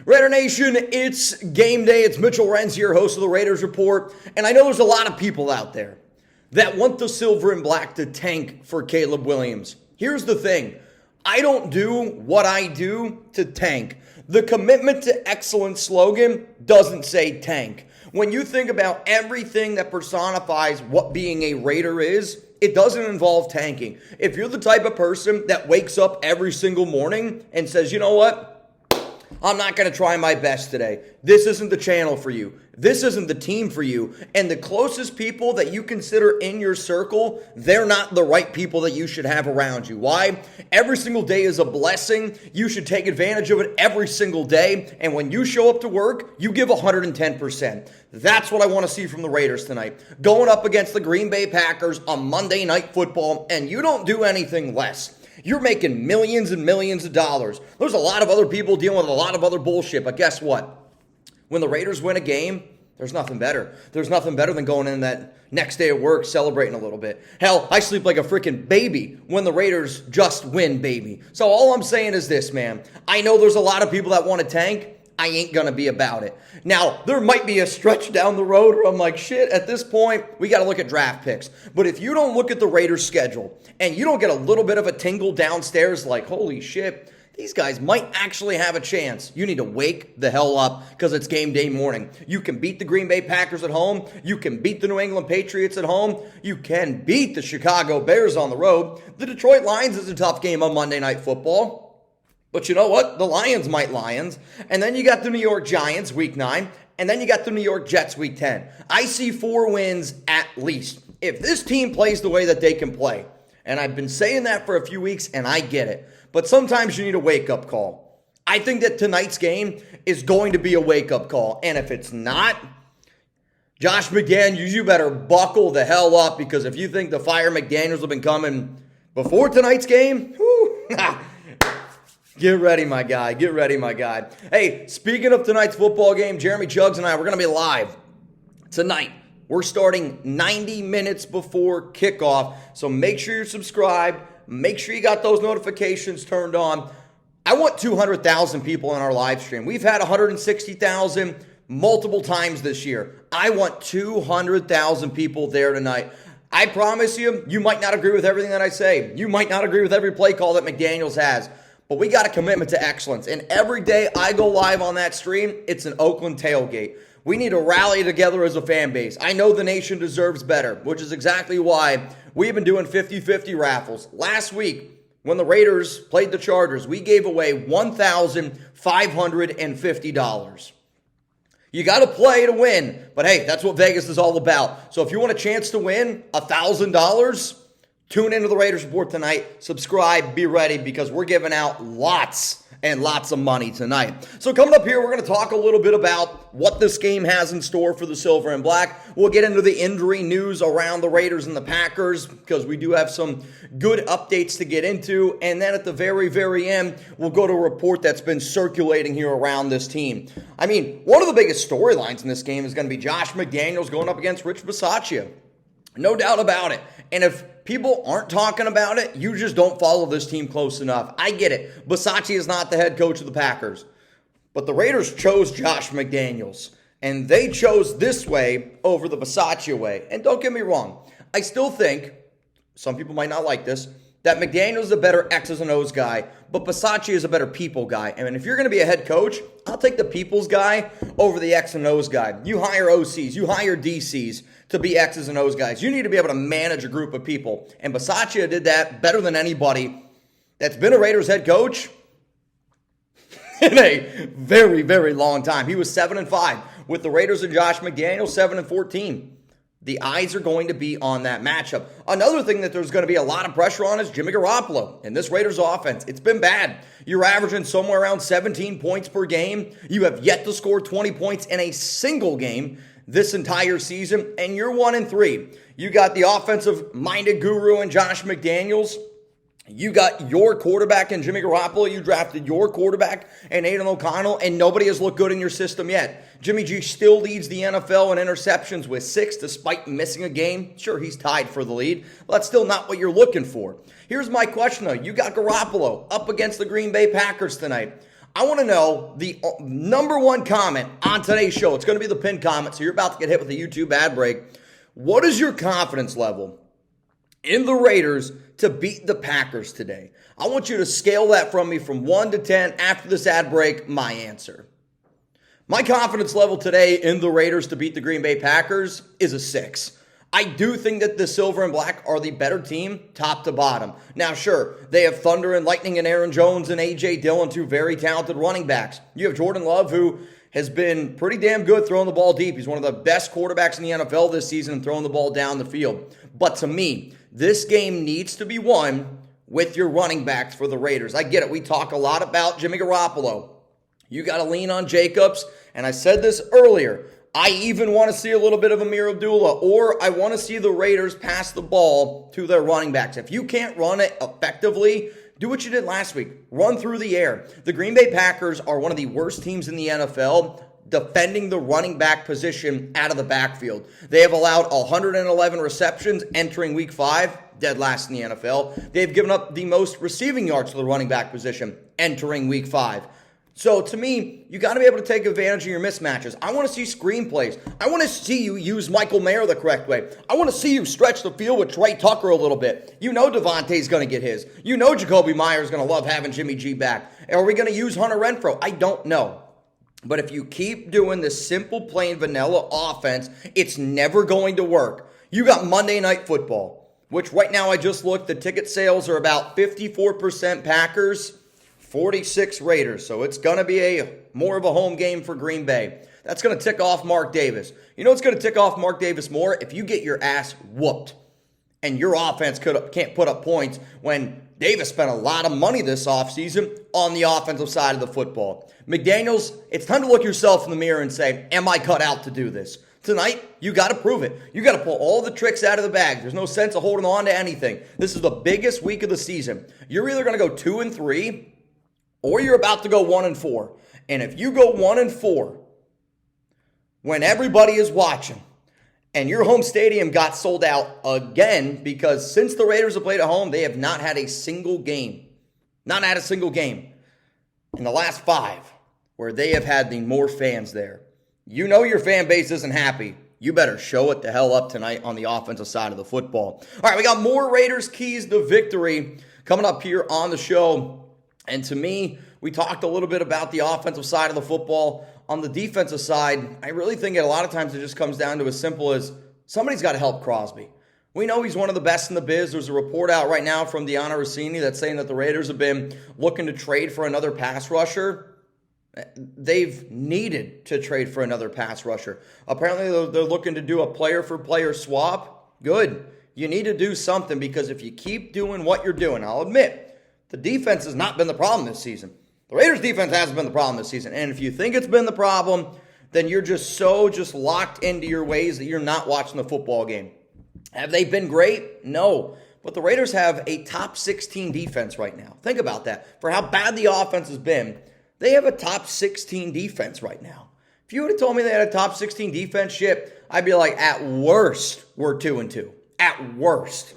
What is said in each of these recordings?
Raider Nation, it's game day. It's Mitchell Renz here, host of the Raiders Report. And I know there's a lot of people out there that want the silver and black to tank for Caleb Williams. Here's the thing. I don't do what I do to tank. The commitment to excellence slogan doesn't say tank. When you think about everything that personifies what being a Raider is, it doesn't involve tanking. If you're the type of person that wakes up every single morning and says, you know what? I'm not going to try my best today. This isn't the channel for you. This isn't the team for you. And the closest people that you consider in your circle, they're not the right people that you should have around you. Why? Every single day is a blessing. You should take advantage of it every single day. And when you show up to work, you give 110%. That's what I want to see from the Raiders tonight. Going up against the Green Bay Packers on Monday Night Football, and you don't do anything less. You're making millions and millions of dollars. There's a lot of other people dealing with a lot of other bullshit, but guess what? When the Raiders win a game, there's nothing better. There's nothing better than going in that next day at work celebrating a little bit. Hell, I sleep like a freaking baby when the Raiders just win, baby. So all I'm saying is this, man. I know there's a lot of people that want to tank. I ain't going to be about it. Now, there might be a stretch down the road where I'm like, shit, at this point, we got to look at draft picks. But if you don't look at the Raiders' schedule and you don't get a little bit of a tingle downstairs like, holy shit, these guys might actually have a chance, you need to wake the hell up because it's game day morning. You can beat the Green Bay Packers at home. You can beat the New England Patriots at home. You can beat the Chicago Bears on the road. The Detroit Lions is a tough game on Monday Night Football. But you know what? The Lions might Lions. And then you got the New York Giants week 9. And then you got the New York Jets week 10. I see 4 wins at least. If this team plays the way that they can play, and I've been saying that for a few weeks, and I get it, but sometimes you need a wake-up call. I think that tonight's game is going to be a wake-up call. And if it's not, Josh McDaniels, you better buckle the hell up, because if you think the fire McDaniels have been coming before tonight's game, whew, get ready, my guy. Get ready, my guy. Hey, speaking of tonight's football game, Jeremy Jugs and I, we're going to be live tonight. We're starting 90 minutes before kickoff, so make sure you're subscribed. Make sure you got those notifications turned on. I want 200,000 people in our live stream. We've had 160,000 multiple times this year. I want 200,000 people there tonight. I promise you, you might not agree with everything that I say. You might not agree with every play call that McDaniels has. But we got a commitment to excellence. And every day I go live on that stream, it's an Oakland tailgate. We need to rally together as a fan base. I know the nation deserves better, which is exactly why we've been doing 50-50 raffles. Last week, when the Raiders played the Chargers, we gave away $1,550. You got to play to win. But hey, that's what Vegas is all about. So if you want a chance to win $1,000, tune into the Raiders Report tonight. Subscribe. Be ready, because we're giving out lots and lots of money tonight. So coming up here, we're going to talk a little bit about what this game has in store for the Silver and Black. We'll get into the injury news around the Raiders and the Packers, because we do have some good updates to get into. And then at the very, very end, we'll go to a report that's been circulating here around this team. I mean, one of the biggest storylines in this game is going to be Josh McDaniels going up against Rich Bisaccia. No doubt about it. And if people aren't talking about it, you just don't follow this team close enough. I get it. Bisaccia is not the head coach of the Packers. But the Raiders chose Josh McDaniels. And they chose this way over the Bisaccia way. And don't get me wrong. I still think, some people might not like this, that McDaniels is a better X's and O's guy, but Bisaccia is a better people guy. And if you're going to be a head coach, I'll take the people's guy over the X and O's guy. You hire OCs, you hire DCs to be X's and O's guys. You need to be able to manage a group of people. And Bisaccia did that better than anybody that's been a Raiders head coach in a very, very long time. He was 7-5 with the Raiders and Josh McDaniels, 7-14. The eyes are going to be on that matchup. Another thing that there's going to be a lot of pressure on is Jimmy Garoppolo and this Raiders offense. It's been bad. You're averaging somewhere around 17 points per game. You have yet to score 20 points in a single game this entire season, and you're 1-3. You got the offensive-minded guru in Josh McDaniels. You got your quarterback in Jimmy Garoppolo. You drafted your quarterback in Aidan O'Connell, and nobody has looked good in your system yet. Jimmy G still leads the NFL in interceptions with 6 despite missing a game. Sure, he's tied for the lead, but that's still not what you're looking for. Here's my question, though. You got Garoppolo up against the Green Bay Packers tonight. I want to know the number one comment on today's show. It's going to be the pinned comment, so you're about to get hit with a YouTube ad break. What is your confidence level in the Raiders to beat the Packers today? I want you to scale that from me from 1 to 10. After this ad break, my answer. My confidence level today in the Raiders to beat the Green Bay Packers is a 6. I do think that the Silver and Black are the better team, top to bottom. Now, sure, they have Thunder and Lightning and Aaron Jones and A.J. Dillon, two very talented running backs. You have Jordan Love, who has been pretty damn good throwing the ball deep. He's one of the best quarterbacks in the NFL this season and throwing the ball down the field. But to me, this game needs to be won with your running backs for the Raiders. I get it. We talk a lot about Jimmy Garoppolo. You got to lean on Jacobs. And I said this earlier. I even want to see a little bit of Amir Abdullah, or I want to see the Raiders pass the ball to their running backs. If you can't run it effectively, do what you did last week. Run through the air. The Green Bay Packers are one of the worst teams in the NFL defending the running back position out of the backfield. They have allowed 111 receptions entering week 5, dead last in the NFL. They've given up the most receiving yards to the running back position entering week 5. So to me, you got to be able to take advantage of your mismatches. I want to see screenplays. I want to see you use Michael Mayer the correct way. I want to see you stretch the field with Trey Tucker a little bit. You know Davante's going to get his. You know Jacoby Myers going to love having Jimmy G back. Are we going to use Hunter Renfrow? I don't know. But if you keep doing this simple, plain, vanilla offense, it's never going to work. You got Monday Night Football, which right now I just looked, the ticket sales are about 54% Packers, 46 Raiders, so it's going to be more of a home game for Green Bay. That's going to tick off Mark Davis. You know what's going to tick off Mark Davis more? If you get your ass whooped and your offense can't put up points when Davis spent a lot of money this offseason on the offensive side of the football. McDaniels, it's time to look yourself in the mirror and say, am I cut out to do this? Tonight, you got to prove it. You got to pull all the tricks out of the bag. There's no sense of holding on to anything. This is the biggest week of the season. You're either going to go 2-3 or you're about to go 1-4. And if you go 1-4, when everybody is watching, and your home stadium got sold out again, because since the Raiders have played at home, they have not had a single game. Not had a single game in the last 5 where they have had the more fans there. You know your fan base isn't happy. You better show it the hell up tonight on the offensive side of the football. All right, we got more Raiders keys to victory coming up here on the show. And to me, we talked a little bit about the offensive side of the football. On the defensive side, I really think a lot of times it just comes down to as simple as somebody's got to help Crosby. We know he's one of the best in the biz. There's a report out right now from Deanna Rossini that's saying that the Raiders have been looking to trade for another pass rusher. They've needed to trade for another pass rusher. Apparently, they're looking to do a player-for-player swap. Good. You need to do something, because if you keep doing what you're doing, I'll admit, the defense has not been the problem this season. The Raiders' defense hasn't been the problem this season. And if you think it's been the problem, then you're just locked into your ways that you're not watching the football game. Have they been great? No. But the Raiders have a top 16 defense right now. Think about that. For how bad the offense has been, they have a top 16 defense right now. If you would have told me they had a top 16 defense, shit, I'd be like, at worst, we're 2-2. At worst.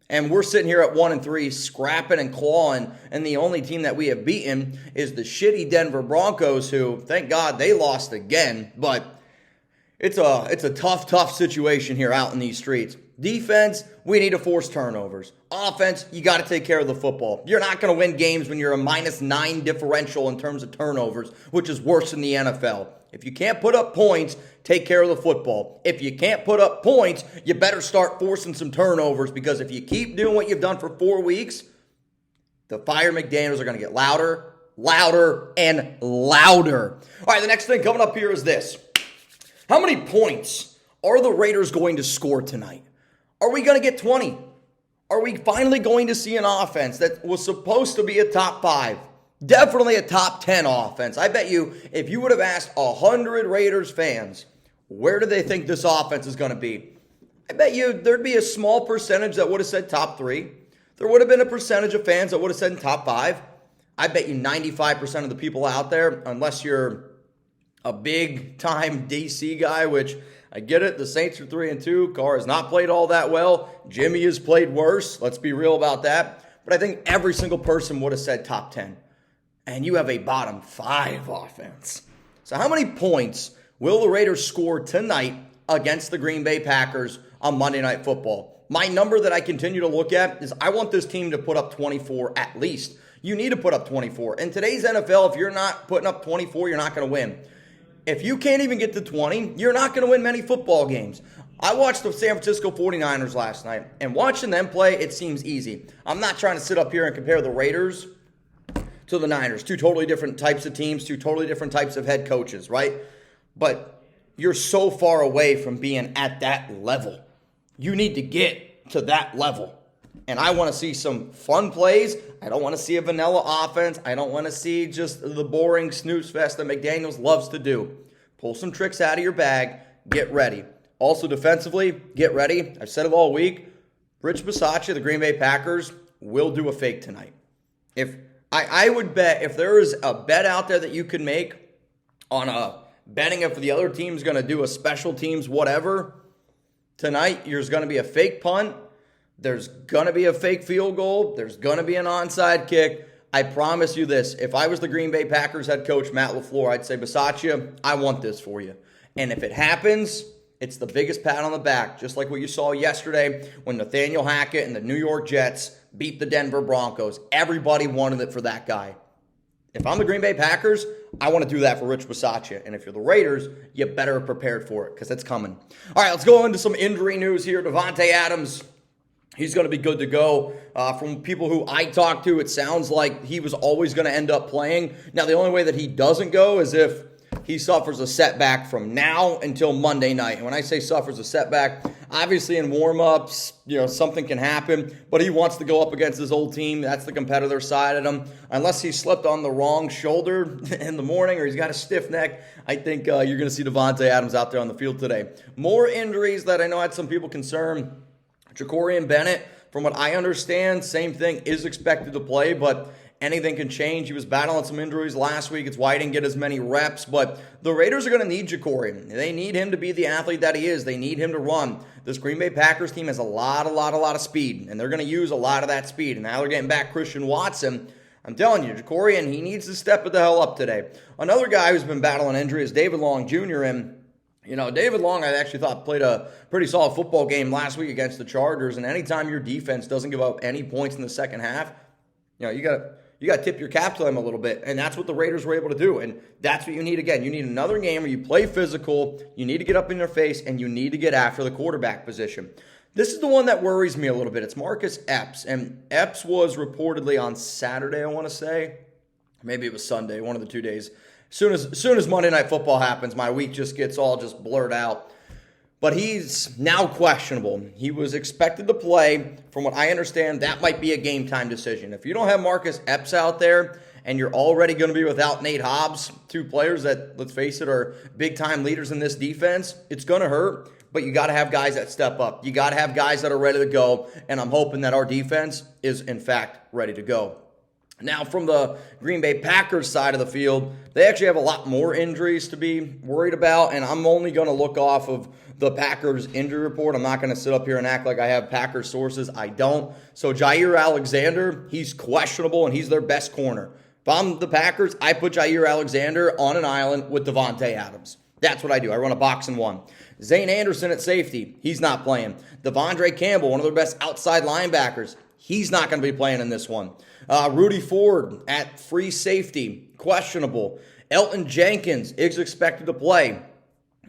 And we're sitting here at 1-3, scrapping and clawing, and the only team that we have beaten is the shitty Denver Broncos, who, thank God, they lost again. But it's a tough situation here out in these streets. Defense, we need to force turnovers. Offense, you got to take care of the football. You're not going to win games when you're a -9 differential in terms of turnovers, which is worse in the NFL. If you can't put up points, take care of the football. If you can't put up points, you better start forcing some turnovers, because if you keep doing what you've done for 4 weeks, the Fire McDaniels are going to get louder, and louder. All right, the next thing coming up here is this. How many points are the Raiders going to score tonight? Are we going to get 20? Are we finally going to see an offense that was supposed to be a top 5? Definitely a top 10 offense. I bet you if you would have asked 100 Raiders fans, where do they think this offense is going to be? I bet you there'd be a small percentage that would have said top 3. There would have been a percentage of fans that would have said top 5. I bet you 95% of the people out there, unless you're a big-time DC guy, which I get it, the Saints are 3-2. Carr has not played all that well. Jimmy has played worse. Let's be real about that. But I think every single person would have said top 10. and you have a bottom 5 offense. So how many points will the Raiders score tonight against the Green Bay Packers on Monday Night Football? My number that I continue to look at is I want this team to put up 24 at least. You need to put up 24. In today's NFL, if you're not putting up 24, you're not going to win. If you can't even get to 20, you're not going to win many football games. I watched the San Francisco 49ers last night, and watching them play, it seems easy. I'm not trying to sit up here and compare the Raiders to the Niners. Two totally different types of teams, two totally different types of head coaches, right? But you're so far away from being at that level. You need to get to that level. And I want to see some fun plays. I don't want to see a vanilla offense. I don't want to see just the boring snooze fest that McDaniels loves to do. Pull some tricks out of your bag. Get ready. Also defensively, get ready. I've said it all week. Rich Bisaccia, the Green Bay Packers, will do a fake tonight. If I would bet if there is a bet out there that you could make on betting if the other team's going to do a special teams whatever, tonight there's going to be a fake punt. There's going to be a fake field goal. There's going to be an onside kick. I promise you this. If I was the Green Bay Packers head coach, Matt LaFleur, I'd say, Bisaccia, I want this for you. And if it happens, it's the biggest pat on the back, just like what you saw yesterday when Nathaniel Hackett and the New York Jets beat the Denver Broncos. Everybody wanted it for that guy. If I'm the Green Bay Packers, I want to do that for Rich Bisaccia. And if you're the Raiders, you better be prepared for it because it's coming. All right, let's go into some injury news here. Davante Adams, he's going to be good to go. From people who I talked to, it sounds like he was always going to end up playing. Now, the only way that he doesn't go is if he suffers a setback from now until Monday night. And when I say suffers a setback, obviously in warm-ups, something can happen. But he wants to go up against his old team. That's the competitor side of him. Unless he slipped on the wrong shoulder in the morning or he's got a stiff neck, I think you're going to see Davante Adams out there on the field today. More injuries that I know had some people concerned. Jakorian Bennett, from what I understand, same thing, is expected to play, but anything can change. He was battling some injuries last week. It's why he didn't get as many reps, but the Raiders are going to need Jakorian. They need him to be the athlete that he is. They need him to run. This Green Bay Packers team has a lot of speed, and they're going to use a lot of that speed. And now they're getting back Christian Watson. I'm telling you, Jakorian, he needs to step it the hell up today. Another guy who's been battling injury is David Long Jr., and David Long, I actually thought played a pretty solid football game last week against the Chargers. And anytime your defense doesn't give up any points in the second half, you got to tip your cap to them a little bit. And that's what the Raiders were able to do. And that's what you need again. You need another game where you play physical. You need to get up in their face, and you need to get after the quarterback position. This is the one that worries me a little bit. It's Marcus Epps. And Epps was reportedly on Saturday, I want to say. Maybe it was Sunday, one of the 2 days. Soon as Monday Night Football happens, my week just gets all just blurred out. But he's now questionable. He was expected to play. From what I understand, that might be a game-time decision. If you don't have Marcus Epps out there and you're already going to be without Nate Hobbs, two players that, let's face it, are big-time leaders in this defense, it's going to hurt. But you got to have guys that step up. You got to have guys that are ready to go. And I'm hoping that our defense is, in fact, ready to go. Now, from the Green Bay Packers side of the field, they actually have a lot more injuries to be worried about, and I'm only going to look off of the Packers injury report. I'm not going to sit up here and act like I have Packers sources. I don't. So Jair Alexander, he's questionable, and he's their best corner. If I'm the Packers, I put Jair Alexander on an island with Davante Adams. That's what I do. I run a box and one. Zane Anderson at safety, he's not playing. Devondre Campbell, one of their best outside linebackers, he's not going to be playing in this one. Rudy Ford at free safety, questionable. Elton Jenkins is expected to play.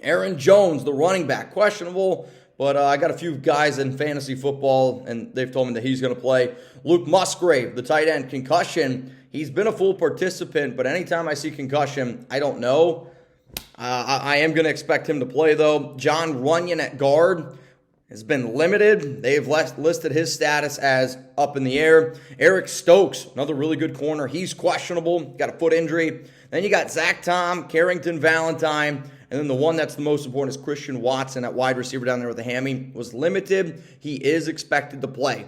Aaron Jones, the running back, questionable. But I got a few guys in fantasy football, and they've told me that he's going to play. Luke Musgrave, the tight end, concussion. He's been a full participant, but anytime I see concussion, I don't know. I am going to expect him to play, though. John Runyon at guard has been limited. They've listed his status as up in the air. Eric Stokes, another really good corner. He's questionable. Got a foot injury. Then you got Zach Tom, Carrington Valentine, and then the one that's the most important is Christian Watson at wide receiver down there with a hammy. Was limited. He is expected to play.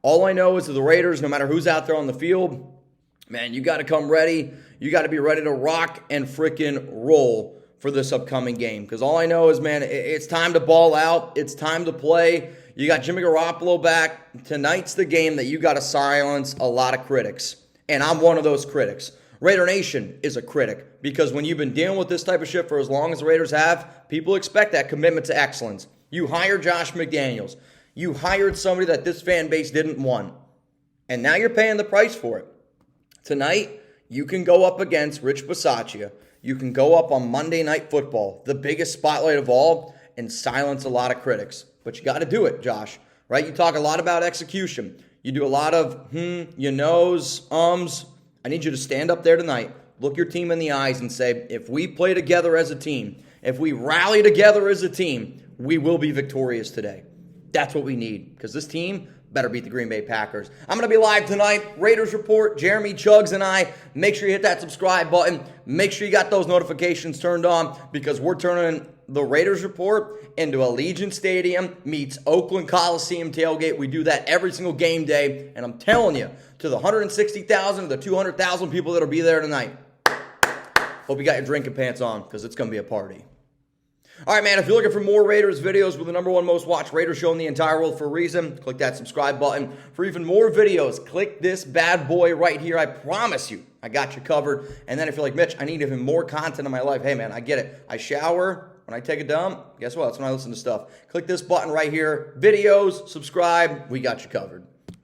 All I know is that the Raiders, no matter who's out there on the field, man, you got to come ready. You got to be ready to rock and freaking roll for this upcoming game. Because all I know is, man, it's time to ball out. It's time to play. You got Jimmy Garoppolo back. Tonight's the game that you got to silence a lot of critics. And I'm one of those critics. Raider Nation is a critic because when you've been dealing with this type of shit for as long as the Raiders have, people expect that commitment to excellence. You hired Josh McDaniels. You hired somebody that this fan base didn't want. And now you're paying the price for it. Tonight, you can go up against Rich Bisaccia. You can go up on Monday Night Football, the biggest spotlight of all, and silence a lot of critics. But you got to do it, Josh, right? You talk a lot about execution. You do a lot of your knows, ums. I need you to stand up there tonight, look your team in the eyes and say, if we play together as a team, if we rally together as a team, we will be victorious today. That's what we need because this team better beat the Green Bay Packers. I'm going to be live tonight. Raiders Report, Jeremy Chugs and I. Make sure you hit that subscribe button. Make sure you got those notifications turned on because we're turning the Raiders Report into Allegiant Stadium meets Oakland Coliseum tailgate. We do that every single game day. And I'm telling you, to the 160,000 or the 200,000 people that'll be there tonight, hope you got your drinking pants on because it's going to be a party. All right, man, if you're looking for more Raiders videos with the #1 most watched Raiders show in the entire world for a reason, click that subscribe button. For even more videos, click this bad boy right here. I promise you, I got you covered. And then if you're like, Mitch, I need even more content in my life. Hey, man, I get it. I shower. When I take a dump, guess what? That's when I listen to stuff. Click this button right here. Videos, subscribe. We got you covered.